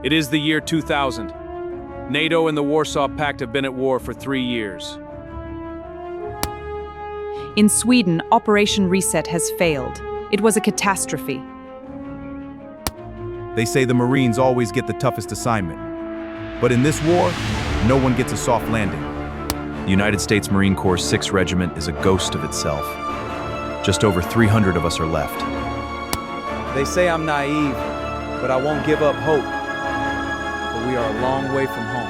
It is the year 2000. NATO and the Warsaw Pact have been at war for 3 years. In Sweden, Operation Reset has failed. It was a catastrophe. They say the Marines always get the toughest assignment. But in this war, no one gets a soft landing. The United States Marine Corps 6th Regiment is a ghost of itself. Just over 300 of us are left. They say I'm naive, but I won't give up hope. But we are a long way from home.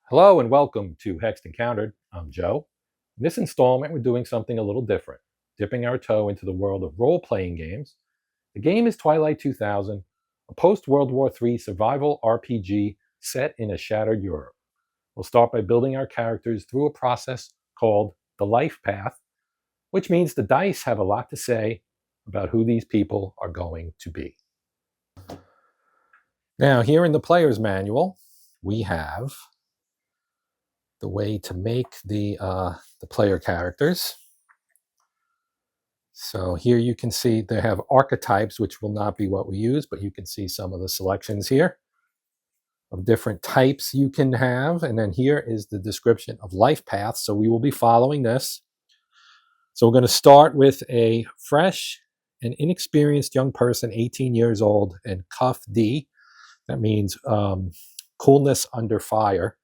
Hello and welcome to Hexed Countered. I'm Joe. In this installment, we're doing something a little different, dipping our toe into the world of role-playing games. The game is Twilight 2000, a post-World War III survival RPG set in a shattered Europe. We'll start by building our characters through a process called the life path, which means the dice have a lot to say about who these people are going to be. Now, here in the player's manual, we have the way to make the player characters. So here you can see they have archetypes, which will not be what we use, but you can see some of the selections here of different types you can have. And then here is the description of life paths. So we will be following this. So we're going to start with a fresh and inexperienced young person, 18 years old, and cuff D. That means coolness under fire,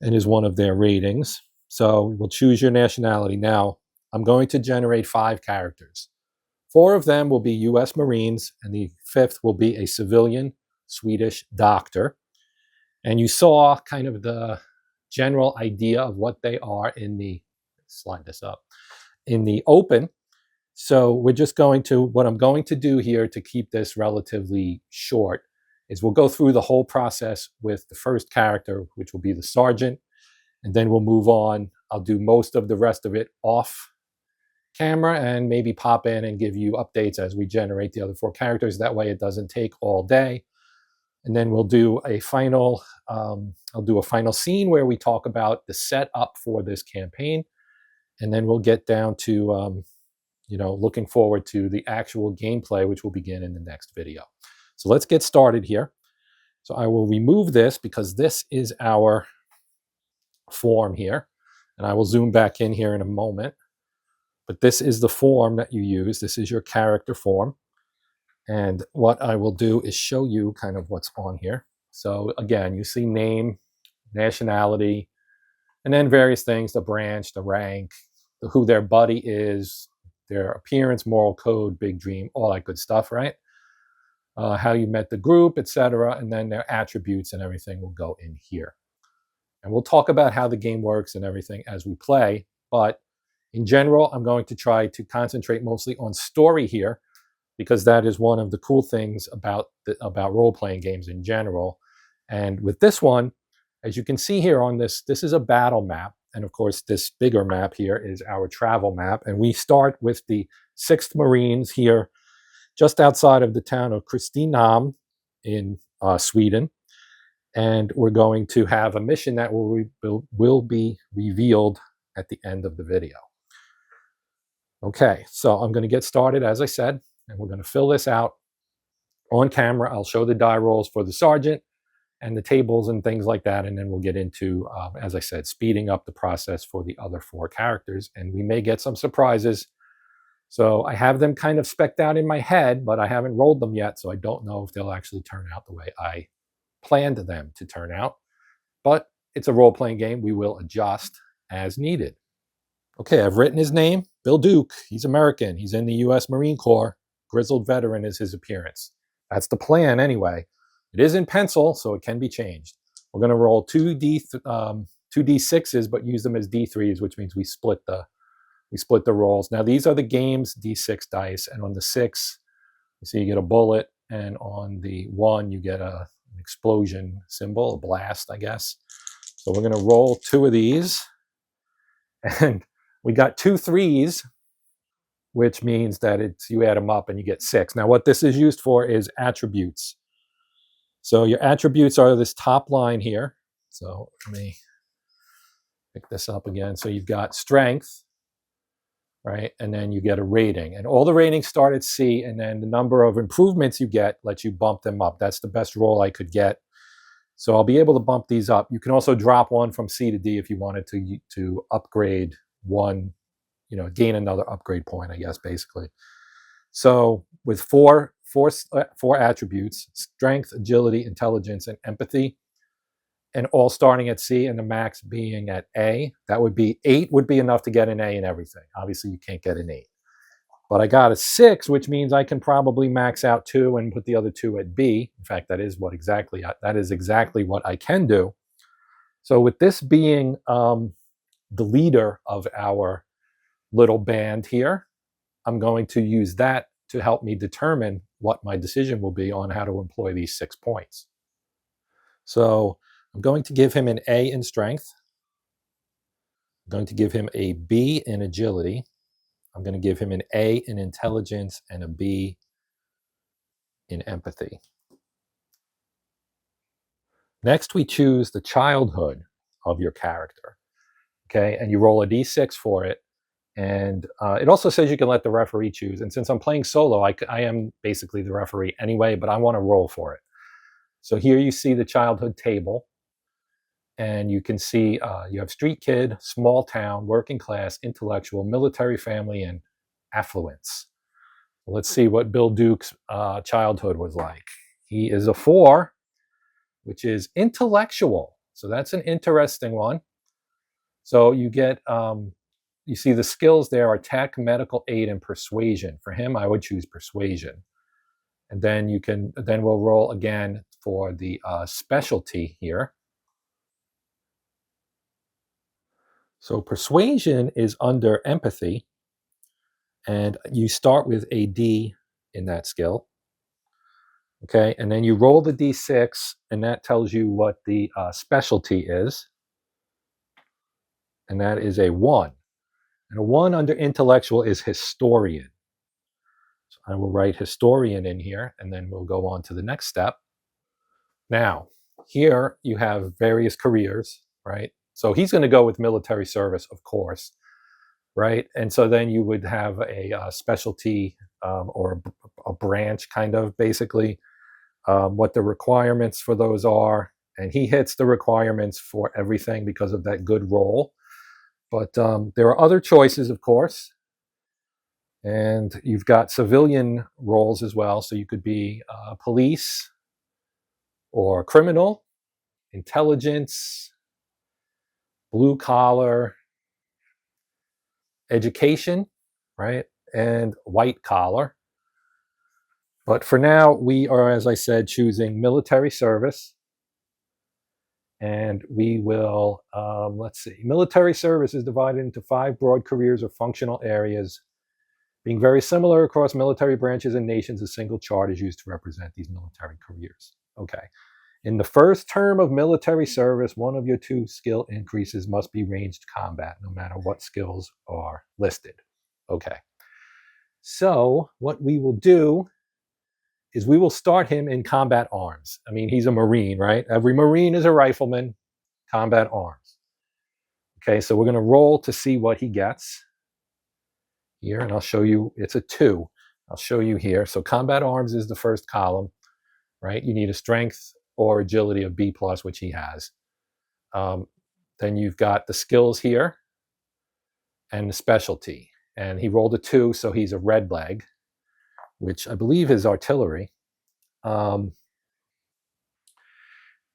and is one of their ratings. So we'll choose your nationality. Now, I'm going to generate 5 characters. 4 of them will be US Marines, and the 5th will be a civilian Swedish doctor. And you saw kind of the general idea of what they are in the, slide this up, in the open. So we're just going to, what I'm going to do here to keep this relatively short is we'll go through the whole process with the first character, which will be the sergeant, and then we'll move on. I'll do most of the rest of it off camera and maybe pop in and give you updates as we generate the other 4 characters. That way it doesn't take all day. And then we'll do a final, I'll do a final scene where we talk about the setup for this campaign. And then we'll get down to, looking forward to the actual gameplay, which will begin in the next video. So let's get started here. So I will remove this because this is our form here. And I will zoom back in here in a moment. But this is the form that you use. This is your character form. And what I will do is show you kind of what's on here. So again, you see name, nationality, and then various things, the branch, the rank, who their buddy is, their appearance, moral code, big dream, all that good stuff, right? How you met the group, etc., and then their attributes and everything will go in here. And we'll talk about how the game works and everything as we play, but in general, I'm going to try to concentrate mostly on story here, because that is one of the cool things about role-playing games in general. And with this one, as you can see here on this is a battle map, and of course this bigger map here is our travel map, and we start with the 6th Marines here just outside of the town of Kristinehamn in Sweden. And we're going to have a mission that will be revealed at the end of the video. Okay, so I'm going to get started, as I said, and we're going to fill this out on camera. I'll show the die rolls for the sergeant and the tables and things like that, and then we'll get into, as I said, speeding up the process for the other 4 characters, and we may get some surprises. So I have them kind of specced out in my head, but I haven't rolled them yet, so I don't know if they'll actually turn out the way I planned them to turn out. But it's a role-playing game. We will adjust as needed. Okay, I've written his name, Bill Duke. He's American. He's in the US Marine Corps. Grizzled veteran is his appearance. That's the plan anyway. It is in pencil, so it can be changed. We're going to roll 2d6s, but use them as d3s, which means we split the rolls. Now these are the game's d6 dice, and on the 6, you see you get a bullet, and on the 1 you get an explosion symbol, a blast, I guess. So we're going to roll 2 of these. And we got 2 3s, which means that you add them up and you get 6. Now what this is used for is attributes. So your attributes are this top line here. So let me pick this up again. So you've got strength, right? And then you get a rating. And all the ratings start at C, and then the number of improvements you get lets you bump them up. That's the best roll I could get. So I'll be able to bump these up. You can also drop one from C to D if you wanted to upgrade one, gain another upgrade point, I guess, basically. So with four attributes, strength, agility, intelligence, and empathy, and all starting at C and the max being at A, that would be 8 would be enough to get an A in everything. Obviously, you can't get an 8. But I got a 6, which means I can probably max out 2 and put the other 2 at B. In fact, that is exactly what I can do. So with this being the leader of our little band here, I'm going to use that to help me determine what my decision will be on how to employ these 6 points. So I'm going to give him an A in strength. I'm going to give him a B in agility. I'm going to give him an A in intelligence and a B in empathy. Next, we choose the childhood of your character. Okay, and you roll a D6 for it. And it also says you can let the referee choose. And since I'm playing solo, I am basically the referee anyway, but I want to roll for it. So here you see the childhood table. And you can see you have street kid, small town, working class, intellectual, military family, and affluence. Let's see what Bill Duke's childhood was like. He is a 4, which is intellectual. So that's an interesting one. So you get, you see the skills there are tech, medical aid, and persuasion. For him, I would choose persuasion. And then we'll roll again for the specialty here. So persuasion is under empathy, and you start with a D in that skill. Okay, and then you roll the D6, and that tells you what the specialty is. And that is a 1. And a 1 under intellectual is historian. So I will write historian in here, and then we'll go on to the next step. Now, here you have various careers, right? So he's going to go with military service, of course, right? And so then you would have a specialty or a branch, kind of, basically, what the requirements for those are. And he hits the requirements for everything because of that good roll. But there are other choices, of course. And you've got civilian roles as well. So you could be police or criminal, intelligence, blue collar, education, right? And white collar. But for now, we are, as I said, choosing military service. And we will, let's see, military service is divided into 5 broad careers or functional areas. Being very similar across military branches and nations, a single chart is used to represent these military careers. Okay. In the first term of military service, one of your 2 skill increases must be ranged combat, no matter what skills are listed. Okay. So what we will do is we will start him in combat arms. I mean, he's a Marine, right? Every Marine is a rifleman, combat arms. Okay, so we're going to roll to see what he gets here, and I'll show you, it's a 2. I'll show you here. So combat arms is the first column, right? You need a strength or agility of B+, which he has. Then you've got the skills here and the specialty. And he rolled a 2, so he's a red leg, which I believe is artillery. And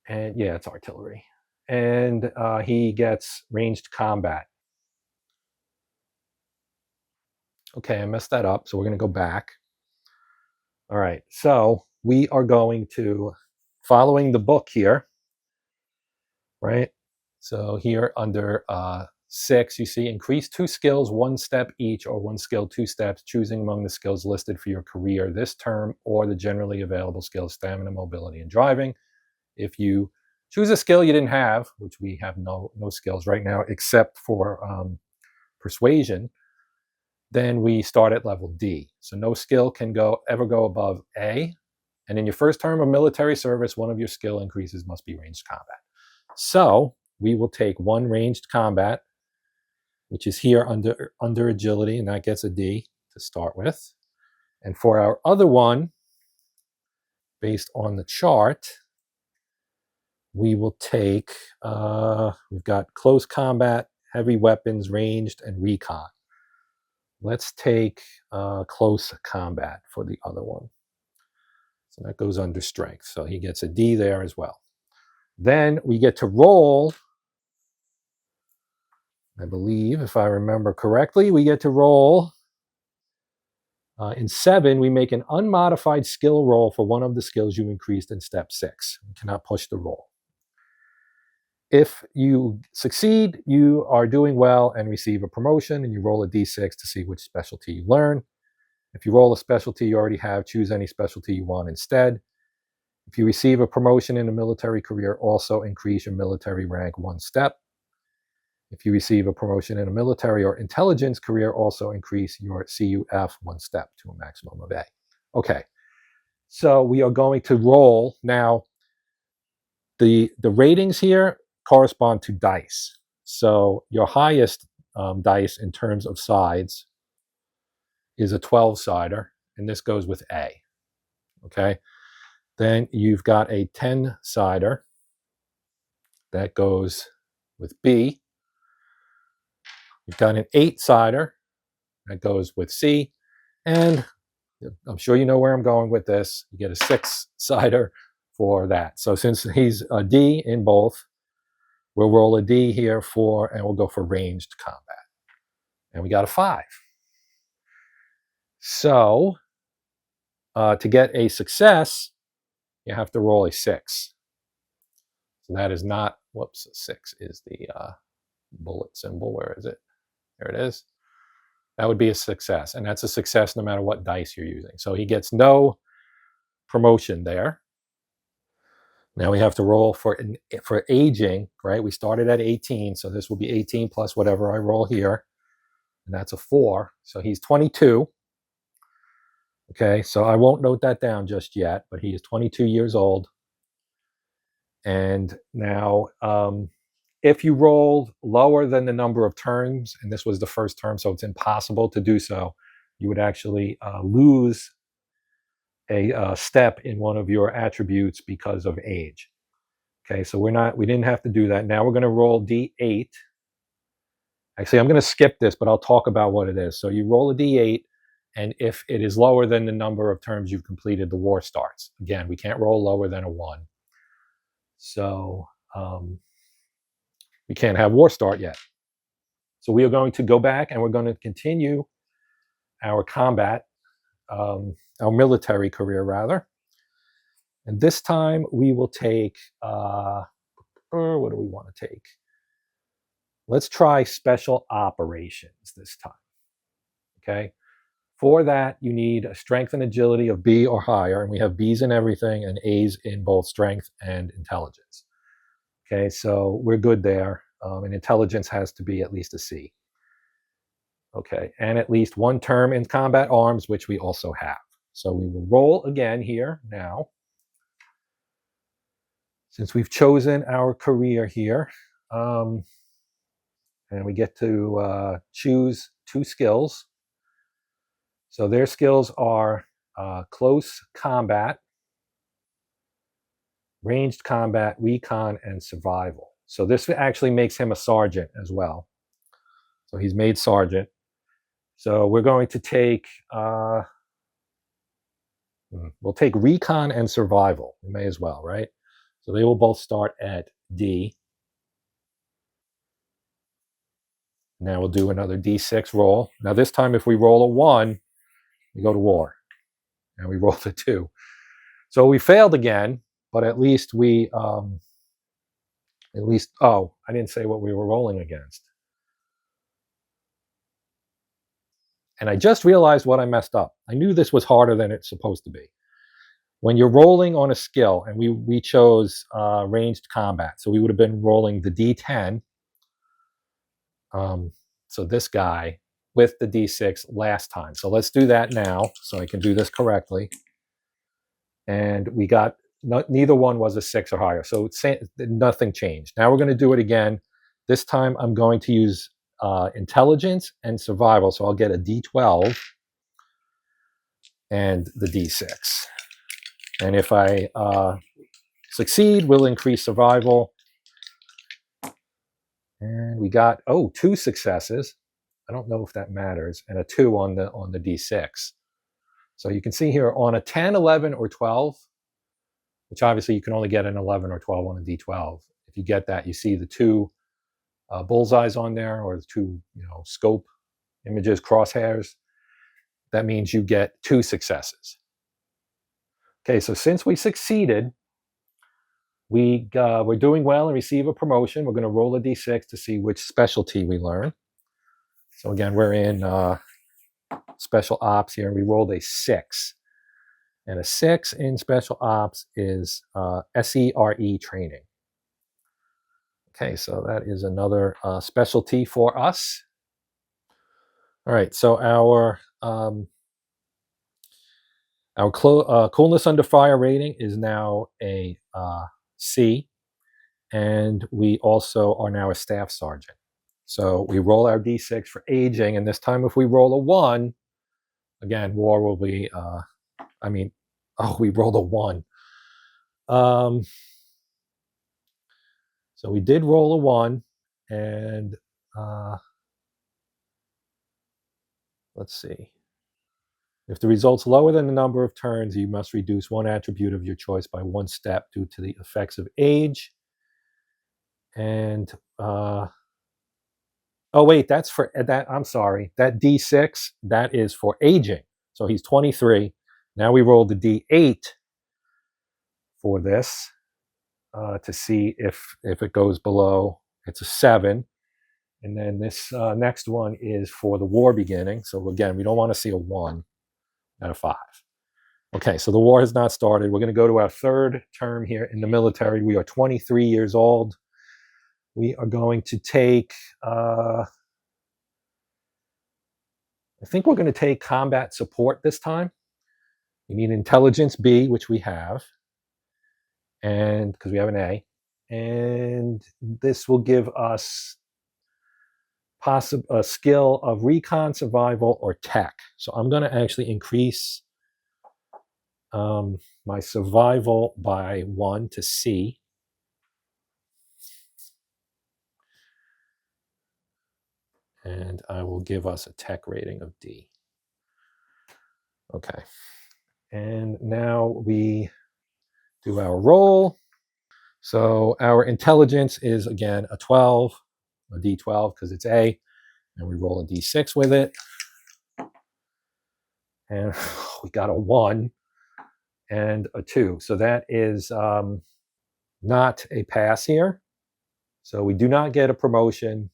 yeah, it's artillery. And he gets ranged combat. Okay, I messed that up, so we're going to go back. All right, so we are going to, following the book here, right? So here under 6, you see increase 2 skills, 1 step each, or 1 skill, 2 steps, choosing among the skills listed for your career this term, or the generally available skills, stamina, mobility, and driving. If you choose a skill you didn't have, which we have no skills right now, except for persuasion, then we start at level D. So no skill can ever go above A. And in your first term of military service, one of your skill increases must be ranged combat. So we will take one ranged combat, which is here under agility, and that gets a D to start with. And for our other one, based on the chart, we will take, we've got close combat, heavy weapons, ranged, and recon. Let's take close combat for the other one. So that goes under strength. So he gets a D there as well. Then we get to roll, I believe, if I remember correctly, we get to roll. In 7, we make an unmodified skill roll for one of the skills you increased in step 6. You cannot push the roll. If you succeed, you are doing well and receive a promotion, and you roll a d6 to see which specialty you learn. If you roll a specialty you already have, choose any specialty you want instead. If you receive a promotion in a military career, also increase your military rank 1 step. If you receive a promotion in a military or intelligence career, also increase your CUF 1 step to a maximum of A. Okay, so we are going to roll. Now, the ratings here correspond to dice. So your highest dice in terms of sides is a 12-sider, and this goes with A. Okay, then you've got a 10-sider that goes with B. You've got an 8-sider that goes with C, and I'm sure you know where I'm going with this. You get a 6-sider for that. So since he's a D in both, we'll roll a D here and we'll go for ranged combat. And we got a 5. So to get a success, you have to roll a 6. So that is not, whoops, a 6 is the bullet symbol. Where is it? There it is. That would be a success. And that's a success no matter what dice you're using. So he gets no promotion there. Now we have to roll for aging, right? We started at 18, so this will be 18 plus whatever I roll here. And that's a 4. So he's 22. Okay, so I won't note that down just yet, but he is 22 years old. And now, if you rolled lower than the number of turns, and this was the first term, so it's impossible to do so, you would actually lose a step in one of your attributes because of age. Okay, so we didn't have to do that. Now we're going to roll D8. Actually, I'm going to skip this, but I'll talk about what it is. So you roll a D8, and if it is lower than the number of terms you've completed, the war starts. Again, we can't roll lower than a 1. So we can't have war start yet. So we are going to go back and we're going to continue our combat, our military career rather. And this time we will take, what do we want to take? Let's try special operations this time, okay? For that, you need a strength and agility of B or higher, and we have Bs in everything and As in both strength and intelligence. Okay, so we're good there. And intelligence has to be at least a C. Okay, and at least 1 term in combat arms, which we also have. So we will roll again here now. Since we've chosen our career here, and we get to choose 2 skills. So their skills are close combat, ranged combat, recon, and survival. So this actually makes him a sergeant as well. So he's made sergeant. So we're going to take, we'll take recon and survival. We may as well, right? So they will both start at D. Now we'll do another D6 roll. Now this time if we roll a 1, we go to war. And we roll a 2. So we failed again, but at least we, oh, I didn't say what we were rolling against. And I just realized what I messed up. I knew this was harder than it's supposed to be. When you're rolling on a skill, and we chose ranged combat, so we would have been rolling the D10. so this guy with the D6 last time. So let's do that now so I can do this correctly. And we got, neither one was a 6 or higher. So nothing changed. Now we're going to do it again. This time I'm going to use intelligence and survival. So I'll get a D12 and the D6. And if I succeed, we'll increase survival. And we got, 2 successes. I don't know if that matters. And a 2 on the D6. So you can see here on a 10, 11, or 12, which obviously you can only get an 11 or 12 on a D12. If you get that, you see the 2 bullseyes on there, or the 2 scope images, crosshairs. That means you get 2 successes. Okay, so since we succeeded, we're doing well and receive a promotion. We're going to roll a D6 to see which specialty we learn. So again, we're in special ops here, and we rolled a 6. And a 6 in special ops is SERE training. Okay, so that is another specialty for us. All right, so our coolness under fire rating is now a C, and we also are now a staff sergeant. So we roll our D6 for aging, and this time if we roll a 1, again, war will be, we rolled a 1. So we did roll a 1, and let's see. If the result's lower than the number of turns, you must reduce 1 attribute of your choice by 1 step due to the effects of age. And, that's for that. I'm sorry. That D6, that is for aging. So he's 23. Now we rolled the D8 for this to see if it goes below. It's a 7. And then this next one is for the war beginning. So again, we don't want to see a 1 out of 5. Okay, so the war has not started. We're going to go to our 3rd term here in the military. We are 23 years old. We are going to take, I think we're going to take combat support this time. We need intelligence B, which we have, and because we have an A. And this will give us a skill of recon, survival, or tech. So I'm going to actually increase my survival by 1 to C. And I will give us a tech rating of D. Okay. And now we do our roll. So our intelligence is, again, a 12, a D12 because it's A. And we roll a D6 with it. And we got a 1 and a 2. So that is not a pass here. So we do not get a promotion,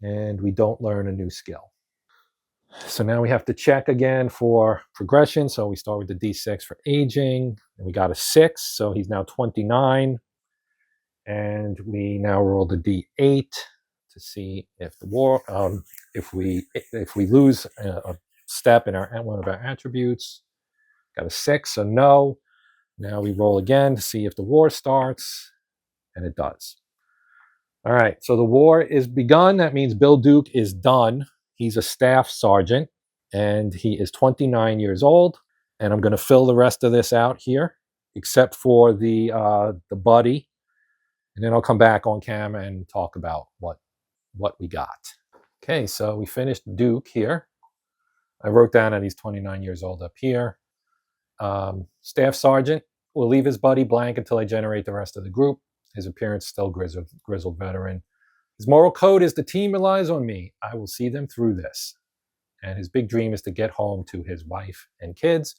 and we don't learn a new skill. So now we have to check again for progression. So we start with the D6 for aging, and we got a 6. So he's now 29. And we now roll the D8 to see if the war, if we lose a step in one of our attributes. Got a 6, so no. Now we roll again to see if the war starts, and it does. All right, so the war is begun. That means Bill Duke is done. He's a staff sergeant, and he is 29 years old. And I'm going to fill the rest of this out here, except for the buddy. And then I'll come back on camera and talk about what we got. Okay, so we finished Duke here. I wrote down that he's 29 years old up here. Staff sergeant will leave his buddy blank until I generate the rest of the group. His appearance still grizzled veteran. His moral code is the team relies on me. I will see them through this. And his big dream is to get home to his wife and kids.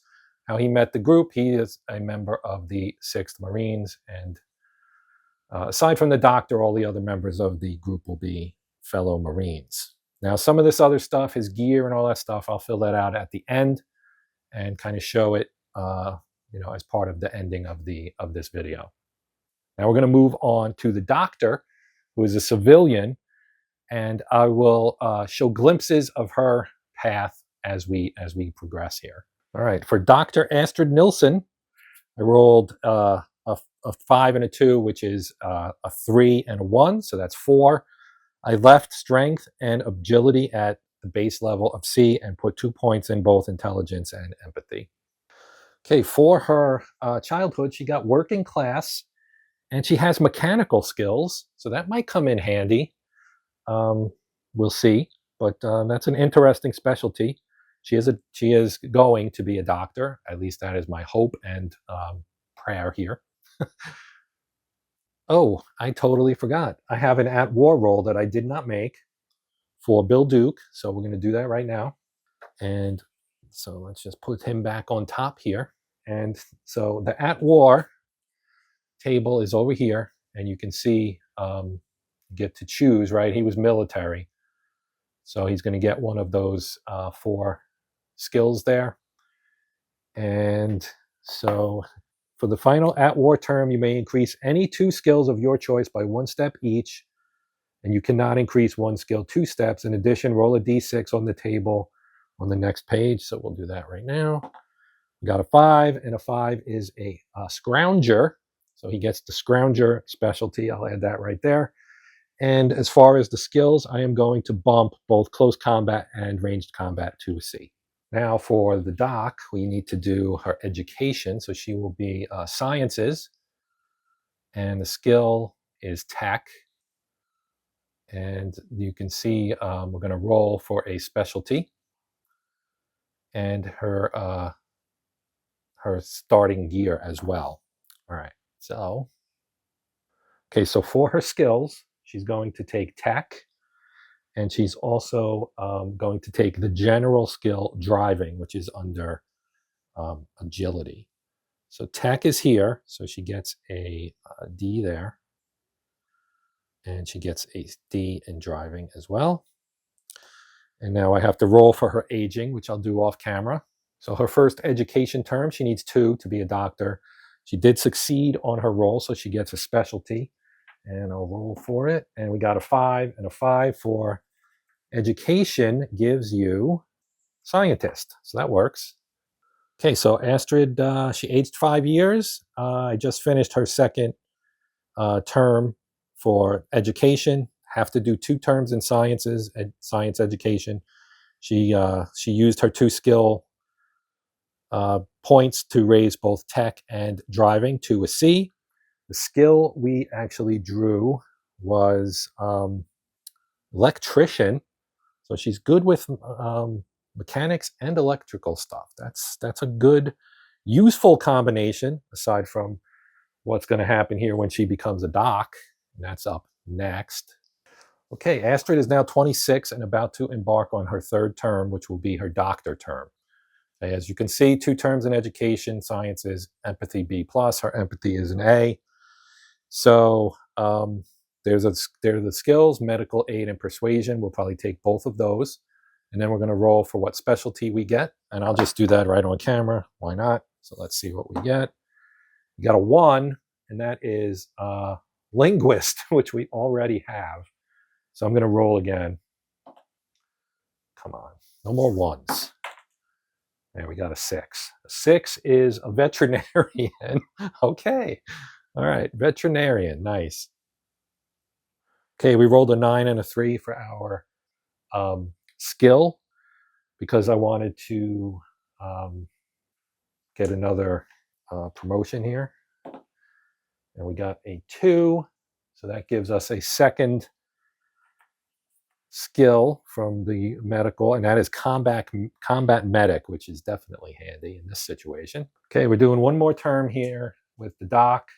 How he met the group, he is a member of the 6th Marines. And aside from the doctor, all the other members of the group will be fellow Marines. Now, some of this other stuff, his gear and all that stuff, I'll fill that out at the end and kind of show it, as part of the ending of this video. Now we're going to move on to the doctor, who is a civilian, and I will show glimpses of her path as we progress here. All right, for Dr. Astrid Nilson, I rolled a 5 and a 2, which is a 3 and a 1, so that's 4. I left strength and agility at the base level of C and put 2 points in both intelligence and empathy. Okay, for her childhood, she got working class, and she has mechanical skills, so that might come in handy. We'll see, but that's an interesting specialty. She is going to be a doctor. At least that is my hope and prayer here. Oh, I totally forgot. I have an at-war roll that I did not make for Bill Duke, so we're going to do that right now. And so let's just put him back on top here. And so the at-war table is over here, and you can see get to choose, right? He was military, so he's going to get one of those 4 skills there. And so for the final at-war term, you may increase any 2 skills of your choice by 1 step each, and you cannot increase 1 skill 2 steps. In addition, roll a d6 on the table on the next page. So we'll do that right now. We got a 5, and a 5 is a scrounger. So he gets the scrounger specialty. I'll add that right there. And as far as the skills, I am going to bump both close combat and ranged combat to a C. Now for the doc, we need to do her education. So she will be sciences, and the skill is tech. And you can see we're going to roll for a specialty. And her starting gear as well. All right, so, okay, so for her skills, she's going to take tech, and she's also going to take the general skill driving, which is under agility. So tech is here, so she gets a D there, and she gets a D in driving as well. And now I have to roll for her aging, which I'll do off camera. So her first education term, she needs 2 to be a doctor. She did succeed on her roll, so she gets a specialty. And I'll roll for it. And we got a 5, and a 5 for education gives you scientist. So that works. Okay, so Astrid, she aged 5 years. I just finished her second term for education. Have to do 2 terms in sciences, science education. She used her 2 skill points to raise both tech and driving to a C. The skill we actually drew was electrician. So she's good with mechanics and electrical stuff. That's a good, useful combination, aside from what's going to happen here when she becomes a doc. And that's up next. Okay, Astrid is now 26 and about to embark on her 3rd term, which will be her doctor term. As you can see, 2 terms in education, sciences, empathy B+. Her empathy is an A. So there's the skills, medical aid and persuasion. We'll probably take both of those. And then we're going to roll for what specialty we get. And I'll just do that right on camera. Why not? So let's see what we get. We got a 1, and that is linguist, which we already have. So I'm going to roll again. Come on. No more 1s. There, we got a 6. A 6 is a veterinarian. Okay. All right. Veterinarian. Nice. Okay, we rolled a 9 and a 3 for our skill, because I wanted to get another promotion here. And we got a 2. So that gives us a second skill from the medical, and that is combat medic, which is definitely handy in this situation. Okay, we're doing 1 more term here with the doc.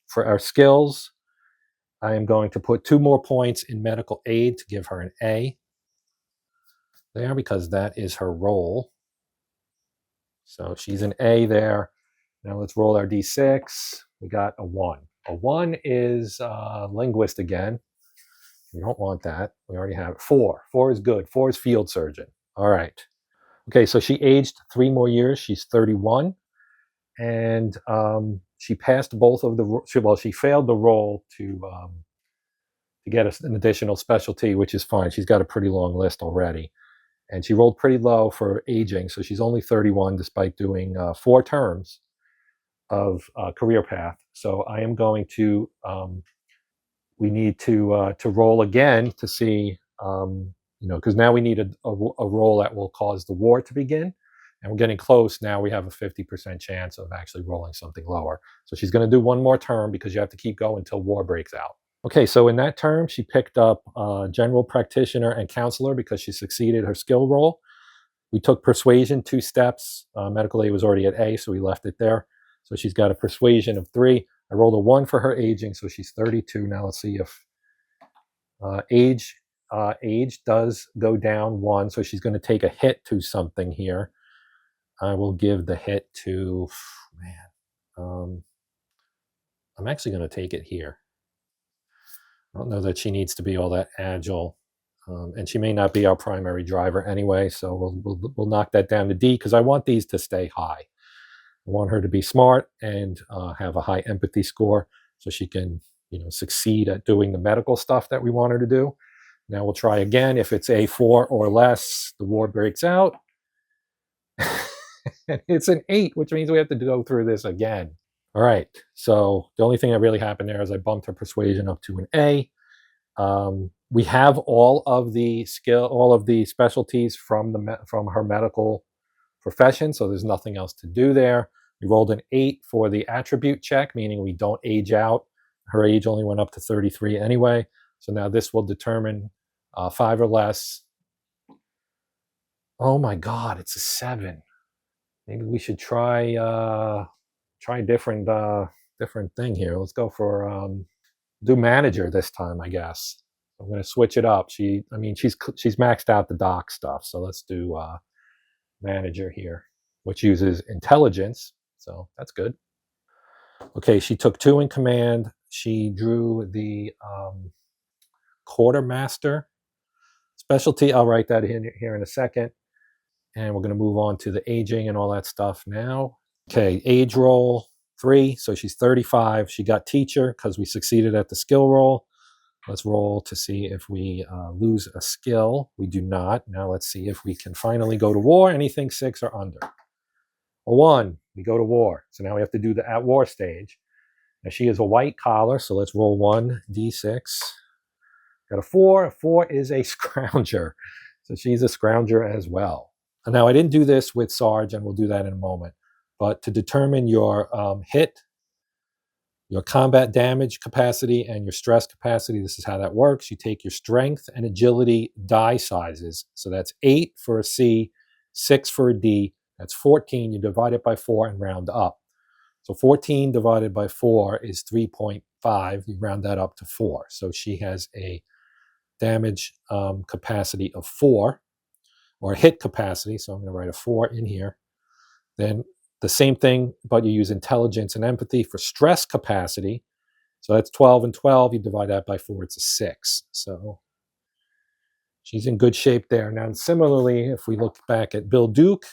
For our skills, I am going to put 2 more points in medical aid to give her an A there, because that is her role. So she's an A there. Now let's roll our D6. We got a 1. A 1 is linguist again. We don't want that. We already have it. 4. 4 is good. 4 is field surgeon. All right. Okay, so she aged 3 more years. She's 31. And she passed both of the, well, she failed the roll to to get an additional specialty, which is fine. She's got a pretty long list already. And she rolled pretty low for aging, so she's only 31 despite doing 4 terms of career path. So I am going to, we need to roll again to see, because now we need a roll that will cause the war to begin. And we're getting close. Now we have a 50% chance of actually rolling something lower. So she's going to do one more term because you have to keep going until war breaks out. Okay, so in that term, she picked up General Practitioner and Counselor because she succeeded her skill roll. We took Persuasion 2 steps. Medical aid was already at A, so we left it there. So she's got a Persuasion of 3. I rolled a 1 for her aging, so she's 32. Now let's see if age does go down 1, so she's going to take a hit to something here. I will give the hit to, I'm actually going to take it here. I don't know that she needs to be all that agile, and she may not be our primary driver anyway, so we'll knock that down to D because I want these to stay high. I want her to be smart and have a high empathy score so she can, succeed at doing the medical stuff that we want her to do. Now we'll try again. If it's A4 or less, the war breaks out. It's an 8, which means we have to go through this again. All right, so the only thing that really happened there is I bumped her Persuasion up to an A. We have all of the specialties from her medical profession, so there's nothing else to do there. We rolled an 8 for the attribute check, meaning we don't age out. Her age only went up to 33 anyway, so now this will determine 5 or less. Oh my God, it's a 7. Maybe we should try different thing here. Let's go for do manager this time, I guess. I'm going to switch it up. She's maxed out the doc stuff, so let's do manager here, which uses intelligence, so that's good. Okay, she took 2 in command. She drew the quartermaster specialty. I'll write that here in a second. And we're going to move on to the aging and all that stuff now. Okay, age roll 3, so she's 35. She got teacher because we succeeded at the skill roll. Let's roll to see if we lose a skill. We do not. Now let's see if we can finally go to war. Anything 6 or under. A 1, we go to war. So now we have to do the at war stage. Now she is a white collar, so let's roll 1d6. Got a 4. A 4 is a scrounger. So she's a scrounger as well. Now, I didn't do this with Sarge, and we'll do that in a moment. But to determine your hit, your combat damage capacity, and your stress capacity, this is how that works. You take your strength and agility die sizes. So that's 8 for a C, 6 for a D. That's 14. You divide it by 4 and round up. So 14 divided by 4 is 3.5. You round that up to 4. So she has a damage capacity of 4. Or hit capacity, so I'm going to write a 4 in here. Then the same thing, but you use intelligence and empathy for stress capacity. So that's 12 and 12. You divide that by 4, it's a 6. So she's in good shape there. Now, similarly, if we look back at Bill Duke,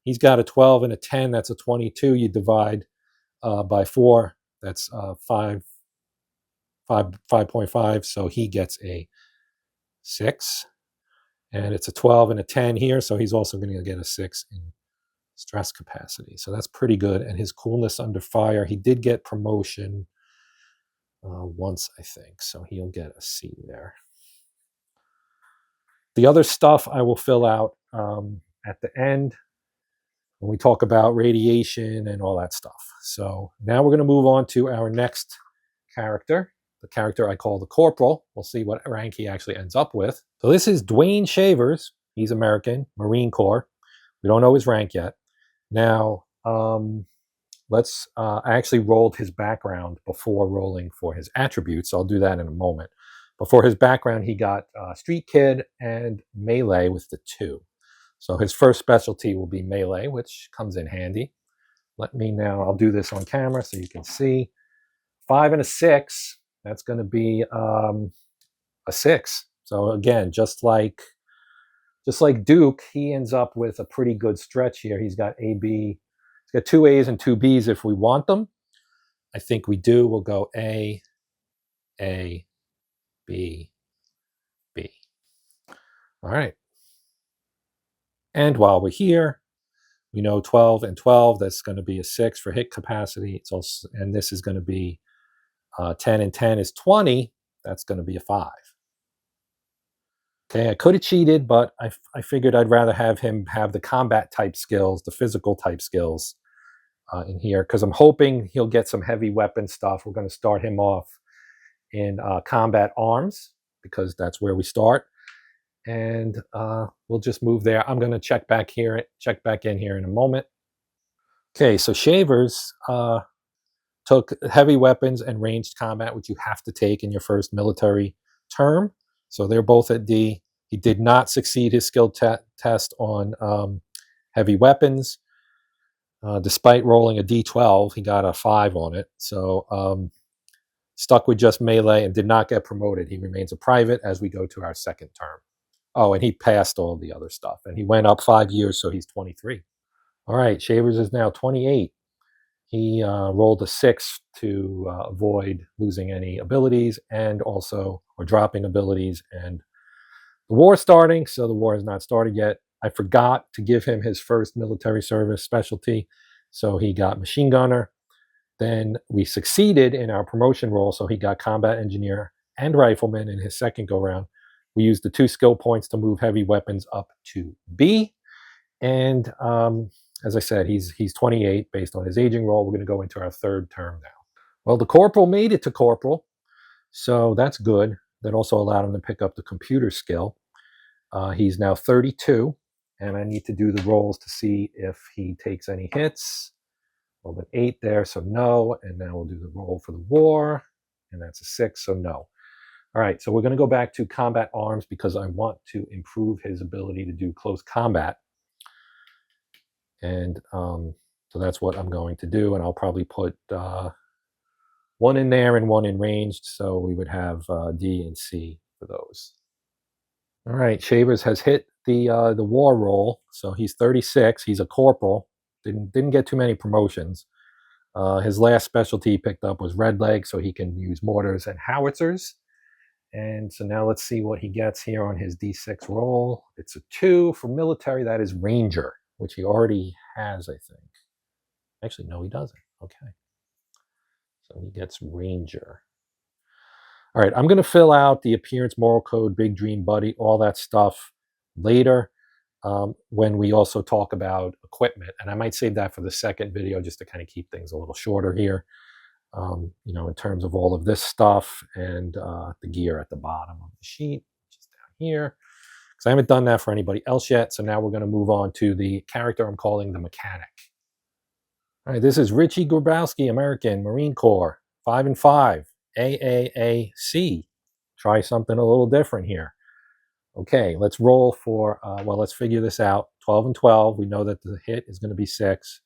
he's got a 12 and a 10. That's a 22. You divide by 4. That's 5.5. So he gets a 6. And it's a 12 and a 10 here, so he's also going to get a 6 in stress capacity. So that's pretty good. And his coolness under fire, he did get promotion once, I think. So he'll get a C there. The other stuff I will fill out at the end when we talk about radiation and all that stuff. So now we're going to move on to our next character. The character I call the Corporal. We'll see what rank he actually ends up with. So this is Dwayne Shavers. He's American, Marine Corps. We don't know his rank yet. Now, I actually rolled his background before rolling for his attributes. So I'll do that in a moment. But for his background, he got Street Kid and Melee with the 2. So his first specialty will be Melee, which comes in handy. I'll do this on camera so you can see. 5 and a 6. That's going to be a 6. So again, just like Duke, he ends up with a pretty good stretch here. He's got A, B. He's got 2 A's and 2 B's if we want them. I think we do. We'll go A, B, B. All right. And while we're here, we know 12 and 12, that's going to be a 6 for hit capacity. It's also, and this is going to be 10 and 10 is 20. That's going to be a 5. Okay, I could have cheated, but I figured I'd rather have him have the combat type skills, the physical type skills in here, because I'm hoping he'll get some heavy weapon stuff. We're going to start him off in combat arms, because that's where we start. And we'll just move there. I'm going to check back in here in a moment. Okay, so Shavers took heavy weapons and ranged combat, which you have to take in your first military term. So they're both at D. He did not succeed his skill test on heavy weapons. Despite rolling a D12, he got a 5 on it. So stuck with just melee and did not get promoted. He remains a private as we go to our second term. Oh, and he passed all the other stuff. And he went up 5 years, so he's 23. All right, Shavers is now 28. He rolled a 6 to avoid losing any abilities and also, or dropping abilities. And the war starting, so the war has not started yet. I forgot to give him his first military service specialty, so he got machine gunner. Then we succeeded in our promotion roll, so he got combat engineer and rifleman in his second go-round. We used the 2 skill points to move heavy weapons up to B. And as I said, he's 28 based on his aging roll. We're going to go into our third term now. Well, the corporal made it to corporal, so that's good. That also allowed him to pick up the computer skill. He's now 32, and I need to do the rolls to see if he takes any hits. Well, an 8 there, so no. And now we'll do the roll for the war, and that's a 6, so no. All right, so we're going to go back to combat arms because I want to improve his ability to do close combat. And so that's what I'm going to do, and I'll probably put 1 in there and 1 in ranged, so we would have D and C for those. All right, Shavers has hit the war roll, so he's 36. He's a corporal. Didn't get too many promotions. His last specialty he picked up was red leg, so he can use mortars and howitzers. And so now let's see what he gets here on his D6 roll. It's a 2 for military. That is ranger, which he already has, I think. Actually, no, he doesn't. Okay. So he gets ranger. All right, I'm going to fill out the appearance, moral code, big dream buddy, all that stuff later when we also talk about equipment. And I might save that for the second video just to kind of keep things a little shorter here, in terms of all of this stuff and the gear at the bottom of the sheet, which is down here. Because I haven't done that for anybody else yet. So now we're going to move on to the character I'm calling the mechanic. All right, this is Richie Gorowski, American, Marine Corps, 5 and 5, AAAC. Try something a little different here. Okay, let's roll for, let's figure this out. 12 and 12, we know that the hit is going to be 6.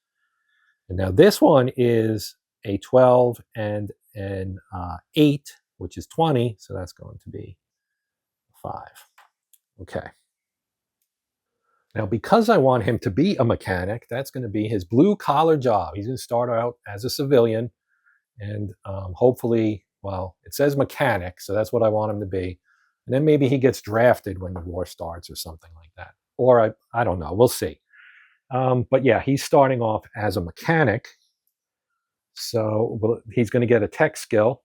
And now this one is a 12 and an 8, which is 20, so that's going to be 5. Okay. Now, because I want him to be a mechanic, that's going to be his blue-collar job. He's going to start out as a civilian, and hopefully, well, it says mechanic, so that's what I want him to be. And then maybe he gets drafted when the war starts or something like that. Or I don't know. We'll see. But yeah, he's starting off as a mechanic. So he's going to get a tech skill.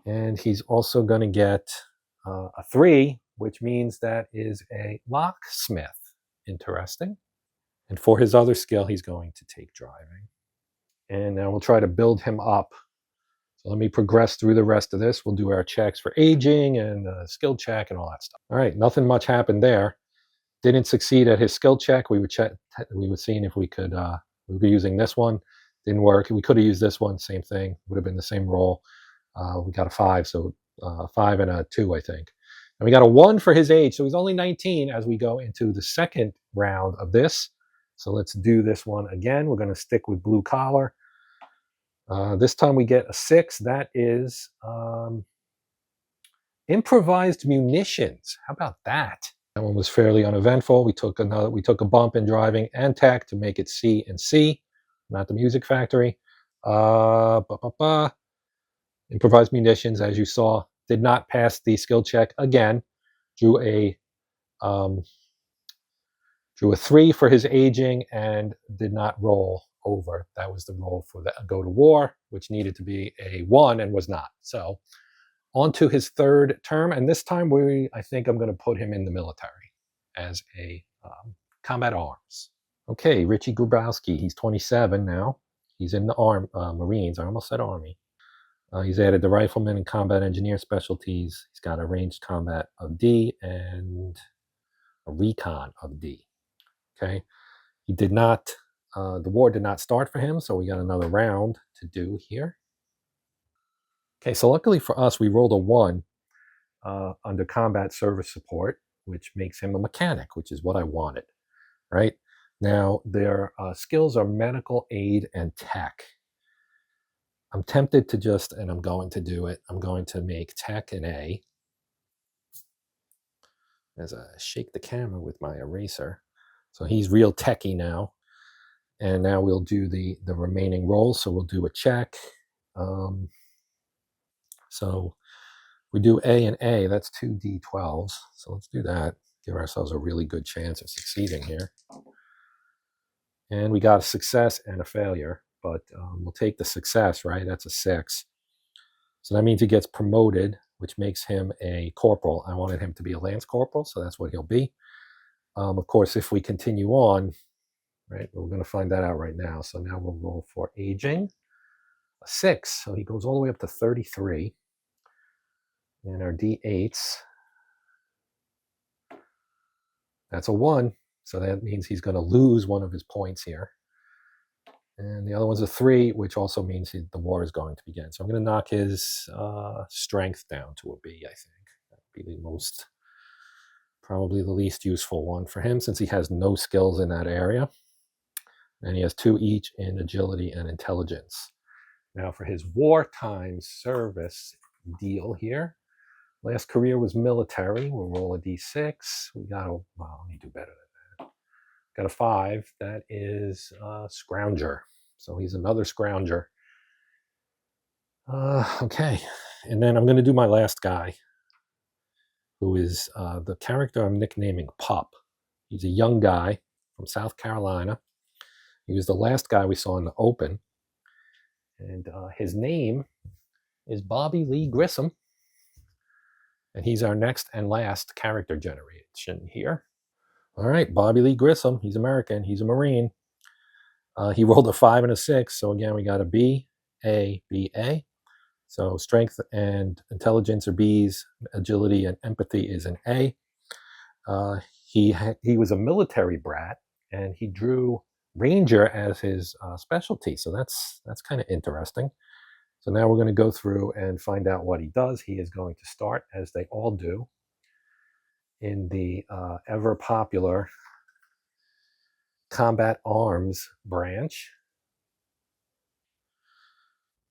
And he's also going to get a 3, which means that is a locksmith. Interesting. And for his other skill, he's going to take driving. And now we'll try to build him up. So let me progress through the rest of this. We'll do our checks for aging and skill check and all that stuff. All right, nothing much happened there. Didn't succeed at his skill check. We were seeing if we could, we were using this one. Didn't work. We could have used this one, same thing. Would have been the same roll. We got a 5, so 5 and a 2, I think. And we got a 1 for his age, so he's only 19 as we go into the second round of this. So let's do this one again. We're going to stick with blue collar. This time we get a 6. That is improvised munitions. How about that? That one was fairly uneventful. We took a bump in driving and tech to make it C and C, not the music factory. Improvised munitions, as you saw, did not pass the skill check again. Drew a 3 for his aging and did not roll over. That was the roll for the go to war, which needed to be a 1 and was not. So on to his third term, and this time I think I'm going to put him in the military as a combat arms. Okay, Richie Gorowski, he's 27 now. He's in the Marines. I almost said Army. He's added the Rifleman and Combat Engineer specialties. He's got a ranged combat of D and a recon of D. Okay, he did not, the war did not start for him, so we got another round to do here. Okay, so luckily for us, we rolled a 1 under combat service support, which makes him a mechanic, which is what I wanted, right? Now, their skills are medical aid and tech. I'm tempted to just, and I'm going to do it, I'm going to make tech an A. As I shake the camera with my eraser. So he's real techie now. And now we'll do the remaining rolls. So we'll do a check. So we do A and A, that's 2 D12s. So let's do that. Give ourselves a really good chance of succeeding here. And we got a success and a failure, but we'll take the success, right? That's a 6. So that means he gets promoted, which makes him a corporal. I wanted him to be a lance corporal, so that's what he'll be. Of course, if we continue on, right, we're going to find that out right now. So now we'll roll for aging. A 6, so he goes all the way up to 33. And our D8s, that's a 1. So that means he's going to lose one of his points here. And the other one's a 3, which also means the war is going to begin. So I'm going to knock his strength down to a B, I think. That would be the most, probably the least useful one for him, since he has no skills in that area. And he has 2 each in agility and intelligence. Now for his wartime service deal here, last career was military. We'll roll a D6. We got a, well, let me do better than that. Got a 5. That is Scrounger. So he's another Scrounger. Okay. And then I'm going to do my last guy, who is the character I'm nicknaming Pup. He's a young guy from South Carolina. He was the last guy we saw in the open. And his name is Bobby Lee Grissom. And he's our next and last character generation here. All right, Bobby Lee Grissom. He's American. He's a Marine. He rolled a 5 and a 6. So again, we got a B, A, B, A. So strength and intelligence are B's. Agility and empathy is an A. He was a military brat, and he drew Ranger as his specialty. So that's kind of interesting. So now we're going to go through and find out what he does. He is going to start, as they all do, in the ever popular combat arms branch.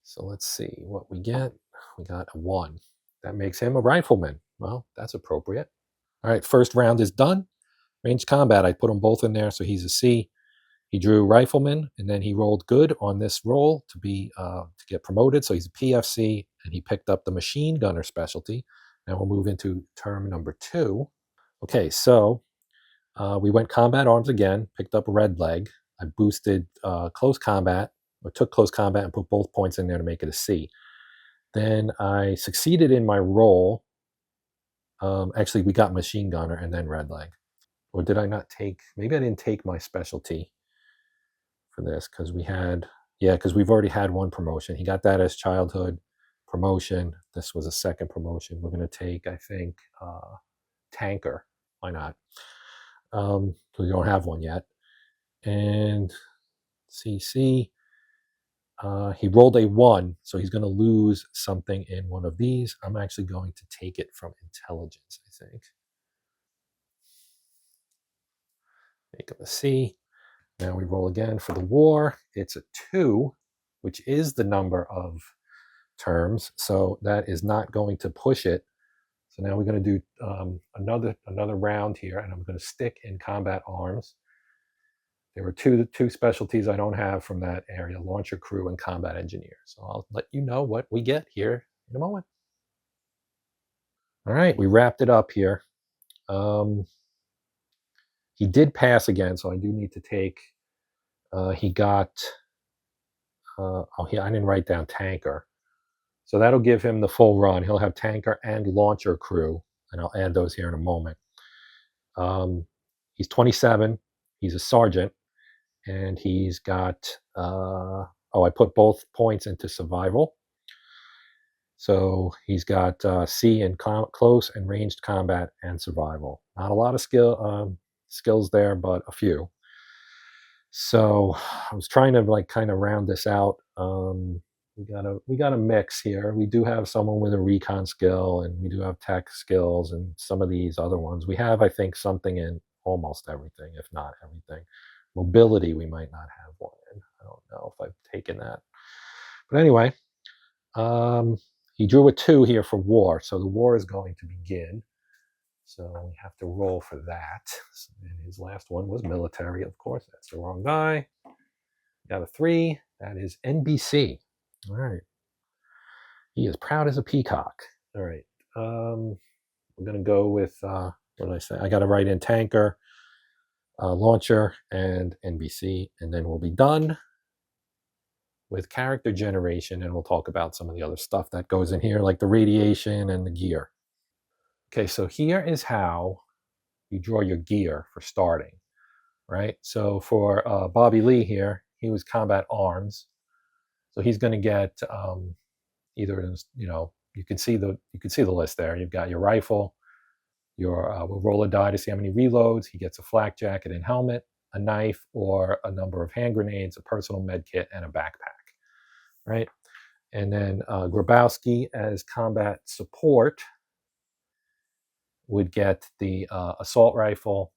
So let's see what we get. We got a 1. That makes him a rifleman. Well, that's appropriate. All right, first round is done. Ranged combat, I put them both in there, so he's a C. He drew rifleman, and then he rolled good on this roll to get promoted. So he's a PFC, and he picked up the machine gunner specialty. Now we'll move into term number 2. Okay, so we went combat arms again, picked up red leg. I boosted close combat, or took close combat and put both points in there to make it a C. Then I succeeded in my roll. Actually, we got machine gunner and then red leg. Or did I not take, maybe I didn't take my specialty for this, because because we've already had 1 promotion. He got that as childhood promotion. This was a second promotion. We're going to take, I think, tanker. Why not? Because we don't have one yet. And CC, he rolled a 1, so he's going to lose something in one of these. I'm actually going to take it from intelligence, I think. Make him a C. Now we roll again for the war. It's a 2, which is the number of terms, so that is not going to push it. So now we're going to do another round here, and I'm going to stick in combat arms. There were two specialties I don't have from that area: launcher crew and combat engineer. So I'll let you know what we get here in a moment. All right, we wrapped it up here. He did pass again, so I do need to take, he got, I didn't write down tanker. So that'll give him the full run. He'll have tanker and launcher crew, and I'll add those here in a moment. He's 27, he's a sergeant, and he's got, I put both points into survival. So he's got C in close and ranged combat and survival. Not a lot of skills there, but a few. So I was trying to like kind of round this out. We got a mix here. We do have someone with a recon skill, and we do have tech skills, and some of these other ones. We have, I think, something in almost everything, if not everything. Mobility, we might not have one in. I don't know if I've taken that. But anyway, he drew a 2 here for war, so the war is going to begin. So we have to roll for that. And his last one was military, of course. That's the wrong guy. Got a 3. That is NBC. All right. He is proud as a peacock. All right. We're going to go with, what did I say? I got to write in tanker, launcher, and NBC, and then we'll be done with character generation, and we'll talk about some of the other stuff that goes in here, like the radiation and the gear. Okay, so here is how you draw your gear for starting, right? So for Bobby Lee here, he was combat arms. So he's going to get either, you can see the list there. You've got your rifle, we'll roll a die to see how many reloads. He gets a flak jacket and helmet, a knife, or a number of hand grenades, a personal med kit, and a backpack, right? And then Grabowski as combat support would get the assault rifle,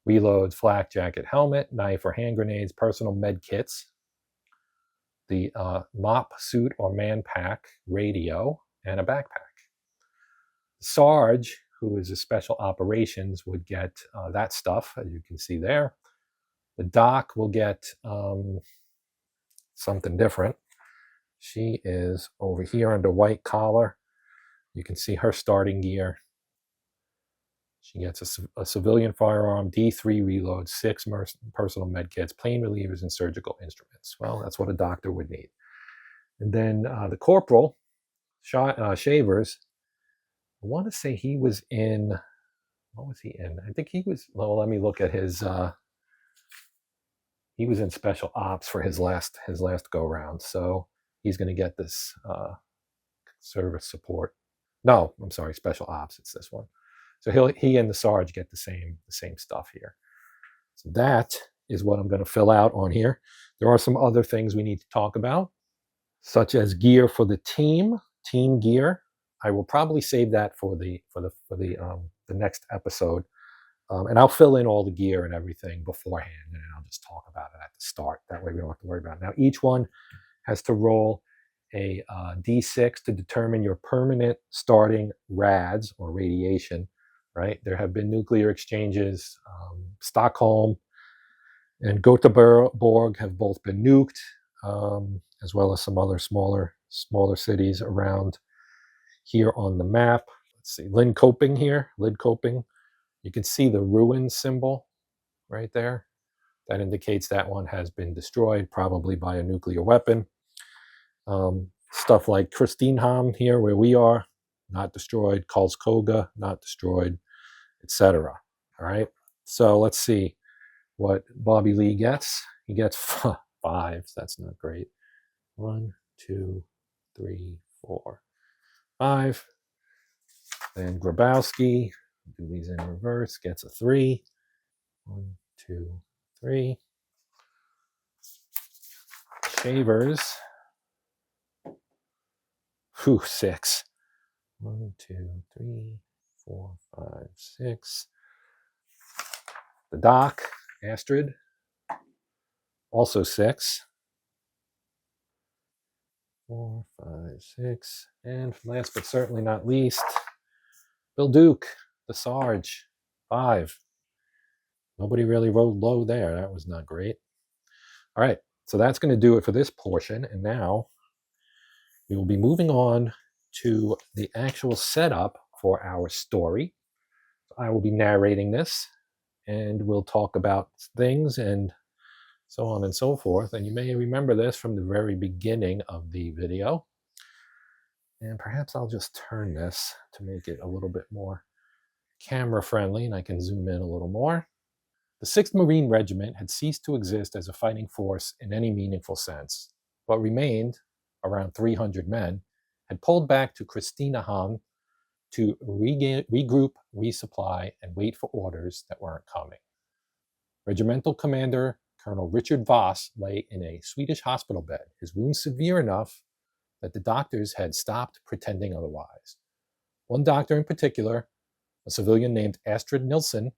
reloads, flak jacket, helmet, knife or hand grenades, personal med kits, the mop suit or man pack, radio, and a backpack. Sarge, who is a special operations, would get that stuff, as you can see there. The doc will get something different. She is over here under white collar. You can see her starting gear. She gets a civilian firearm, D3 reload, 6 personal med kits, pain relievers, and surgical instruments. Well, that's what a doctor would need. And then the corporal, Shavers, I want to say he was in, what was he in? I think he was, well, let me look at his, he was in special ops for his last go round. So he's going to get this service support. No, I'm sorry, special ops, it's this one. So he and the Sarge get the same stuff here. So that is what I'm going to fill out on here. There are some other things we need to talk about, such as gear for the team gear. I will probably save that for the next episode, and I'll fill in all the gear and everything beforehand, and I'll just talk about it at the start. That way we don't have to worry about it. Now each one has to roll a D6 to determine your permanent starting rads or radiation. Right, there have been nuclear exchanges. Stockholm and Göteborg have both been nuked, as well as some other smaller cities around here on the map. Let's see, Lidköping here. Lidköping. You can see the ruin symbol right there. That indicates that one has been destroyed, probably by a nuclear weapon. Stuff like Kristinehamn here, where we are, not destroyed. Karlskoga, not destroyed, etc. All right. So let's see what Bobby Lee gets. He gets 5. That's not great. 1, 2, 3, 4, 5. Then Grabowski, do these in reverse, gets a 3. 1, 2, 3. Shavers, 6. 1, 2, 3, 4, 5, 6. The doc, Astrid, also 6. 4, 5, 6. And last but certainly not least, Bill Duke, the Sarge, 5. Nobody really rolled low there. That was not great. All right, so that's going to do it for this portion. And now we will be moving on to the actual setup for our story. I will be narrating this, and we'll talk about things and so on and so forth. And you may remember this from the very beginning of the video. And perhaps I'll just turn this to make it a little bit more camera friendly, and I can zoom in a little more. The 6th Marine Regiment had ceased to exist as a fighting force in any meaningful sense. What remained, around 300 men, had pulled back to Christinehamn to regroup, resupply, and wait for orders that weren't coming. Regimental Commander Colonel Richard Voss lay in a Swedish hospital bed, his wounds severe enough that the doctors had stopped pretending otherwise. One doctor in particular, a civilian named Astrid Nilson,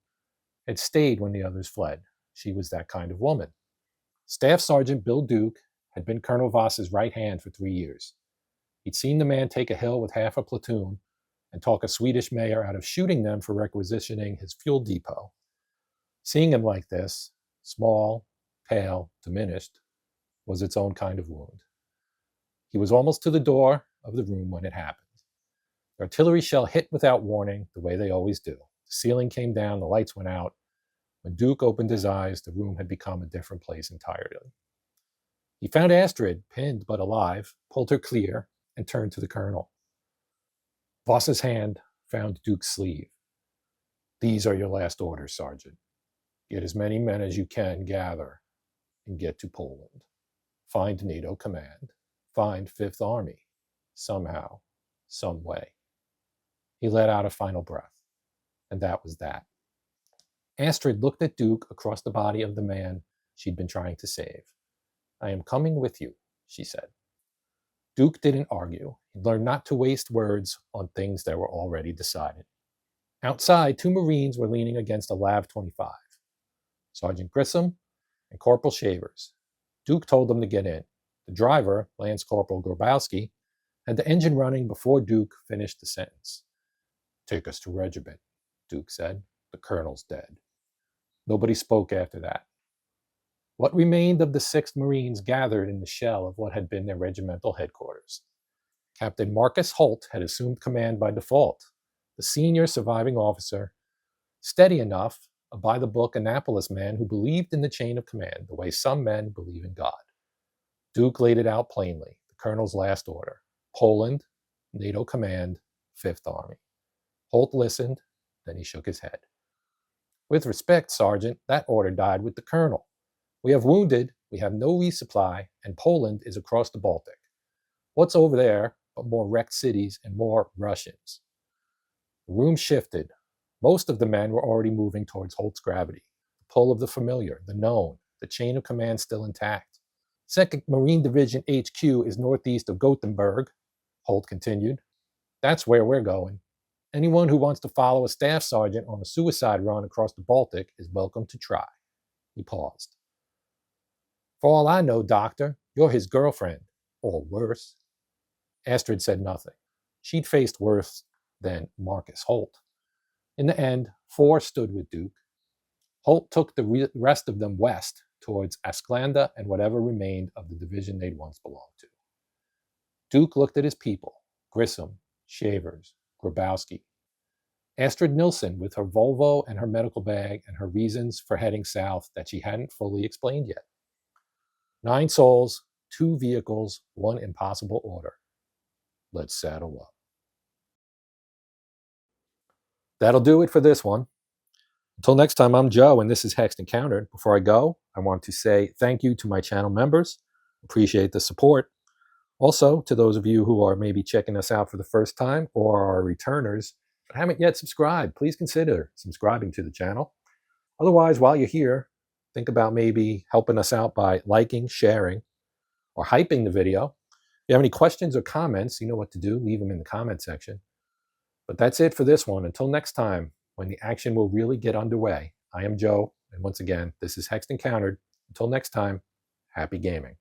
had stayed when the others fled. She was that kind of woman. Staff Sergeant Bill Duke had been Colonel Voss's right hand for 3 years. He'd seen the man take a hill with half a platoon and talk a Swedish mayor out of shooting them for requisitioning his fuel depot. Seeing him like this, small, pale, diminished, was its own kind of wound. He was almost to the door of the room when it happened. The artillery shell hit without warning, the way they always do. The ceiling came down, the lights went out. When Duke opened his eyes, the room had become a different place entirely. He found Astrid, pinned but alive, pulled her clear, and turned to the colonel. Voss's hand found Duke's sleeve. "These are your last orders, Sergeant. Get as many men as you can gather and get to Poland. Find NATO command. Find 5th Army. Somehow, some way." He let out a final breath, and that was that. Astrid looked at Duke across the body of the man she'd been trying to save. "I am coming with you," she said. Duke didn't argue. He learned not to waste words on things that were already decided. Outside, 2 Marines were leaning against a Lav 25. Sergeant Gryom and Corporal Shavers. Duke told them to get in. The driver, Lance Corporal Gorowski, had the engine running before Duke finished the sentence. "Take us to regiment," Duke said. "The colonel's dead." Nobody spoke after that. What remained of the 6th Marines gathered in the shell of what had been their regimental headquarters. Captain Marcus Holt had assumed command by default, the senior surviving officer, steady enough, a by-the-book Annapolis man who believed in the chain of command the way some men believe in God. Duke laid it out plainly, the colonel's last order: Poland, NATO command, 5th Army. Holt listened, then he shook his head. "With respect, Sergeant, that order died with the colonel. We have wounded, we have no resupply, and Poland is across the Baltic. What's over there but more wrecked cities and more Russians?" The room shifted. Most of the men were already moving towards Holt's gravity. The pull of the familiar, the known, the chain of command still intact. "2nd Marine Division HQ is northeast of Gothenburg," Holt continued. "That's where we're going. Anyone who wants to follow a staff sergeant on a suicide run across the Baltic is welcome to try." He paused. "For all I know, Doctor, you're his girlfriend, or worse." Astrid said nothing. She'd faced worse than Marcus Holt. In the end, 4 stood with Duke. Holt took the rest of them west towards Asklanda and whatever remained of the division they'd once belonged to. Duke looked at his people: Gryom, Shavers, Grabowski. Astrid Nilson with her Volvo and her medical bag and her reasons for heading south that she hadn't fully explained yet. 9 souls, 2 vehicles, 1 impossible order. Let's saddle up. That'll do it for this one. Until next time, I'm Joe, and this is Hexed Countered. Before I go, I want to say thank you to my channel members. Appreciate the support. Also, to those of you who are maybe checking us out for the first time or are returners but haven't yet subscribed, please consider subscribing to the channel. Otherwise, while you're here, think about maybe helping us out by liking, sharing, or hyping the video. If you have any questions or comments, you know what to do. Leave them in the comment section. But that's it for this one. Until next time, when the action will really get underway, I am Joe, and once again, this is Hexed Countered. Until next time, happy gaming.